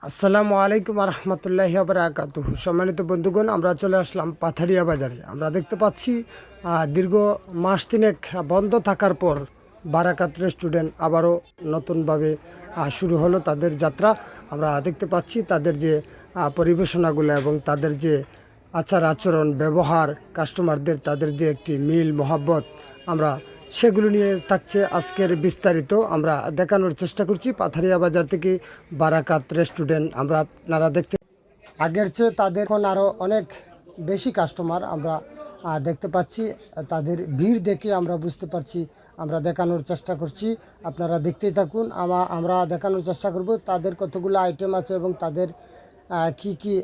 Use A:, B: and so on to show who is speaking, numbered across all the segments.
A: আসসালামু আলাইকুম রহমতুল্লাহি বারাকাতুহু। সম্মানিত বন্ধুগণ, আমরা চলে আসলাম পাথারিয়া বাজারে। আমরা দেখতে পাচ্ছি দীর্ঘ মাস তিনেক বন্ধ থাকার পর বারাকাত রেস্টুরেন্ট আবারও নতুনভাবে শুরু হলো তাদের যাত্রা। আমরা দেখতে পাচ্ছি তাদের যে পরিবেশনাগুলো এবং তাদের যে আচার আচরণ ব্যবহার, কাস্টমারদের তাদের যে একটি মিল মহাব্বত, আমরা সেগুলো নিয়ে থাকছে আজকের বিস্তারিত। আমরা দেখানোর চেষ্টা করছি পাথারিয়া বাজার থেকে বারাকাত রেস্টুরেন্ট। আপনারা দেখতে আগের চেয়ে তাদের এখন আরও অনেক বেশি কাস্টমার আমরা দেখতে পাচ্ছি। তাদের ভিড় দেখে আমরা বুঝতে পারছি। আমরা দেখানোর চেষ্টা করছি, আপনারা দেখতেই থাকুন। আমরা দেখানোর চেষ্টা করব তাদের কতগুলো আইটেম আছে এবং তাদের কি কি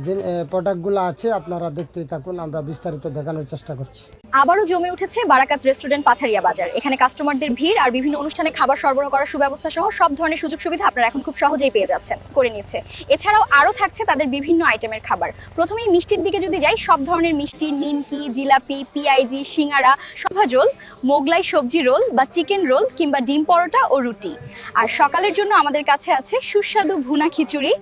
A: যে প্রোডাক্টগুলো আছে। আপনারা দেখতেই থাকুন, আমরা বিস্তারিত দেখানোর চেষ্টা করছি।
B: আবারও জমে উঠেছে বারাকাত রেস্টুরেন্ট পাথারিয়া বাজার। এখানে কাস্টমারদের ভিড় আর বিভিন্ন অনুষ্ঠানে খাবার সরবরাহ করার সুব্যবস্থা সহ সব ধরনের সুযোগ সুবিধা আপনারা এখন খুব সহজেই পেয়ে যাচ্ছেন, করে নিচ্ছে। এছাড়াও আরও থাকছে তাদের বিভিন্ন আইটেমের খাবার। প্রথমেই মিষ্টির দিকে যদি যাই, সব ধরনের মিষ্টি, নিমকি, জিলাপি, পিআইজি, সিঙ্গারা, সভাজোল, মোগলাই সবজি রোল বা চিকেন রোল কিংবা ডিম পরোটা ও রুটি। আর সকালের জন্য আমাদের কাছে আছে সুস্বাদু ভুনা খিচুড়ি,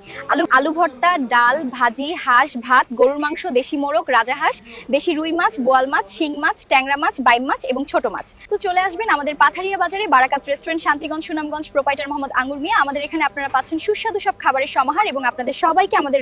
B: আলু ভর্তা, ডাল, ভাজি, হাঁস ভাত, গরুর মাংস, দেশি মোরগ, রাজাহাঁস, দেশি রুই মাছ, বোয়াল মাছ, শিং মাছ, ট্যাংরা মাছ, বাইম মাছ এবং ছোট মাছ। তো চলে আসবেন আমাদের পাথারিয়া বাজারে বারাকাত রেস্টুরেন্ট, শান্তিগঞ্জ, সুনামগঞ্জ। প্রোপাইটার মোহাম্মদ আঙ্গুর মিয়া। আমাদের এখানে আপনারা পাচ্ছেন সুস্বাদু সব খাবারের সমাহার এবং আপনাদের সবাইকে আমাদের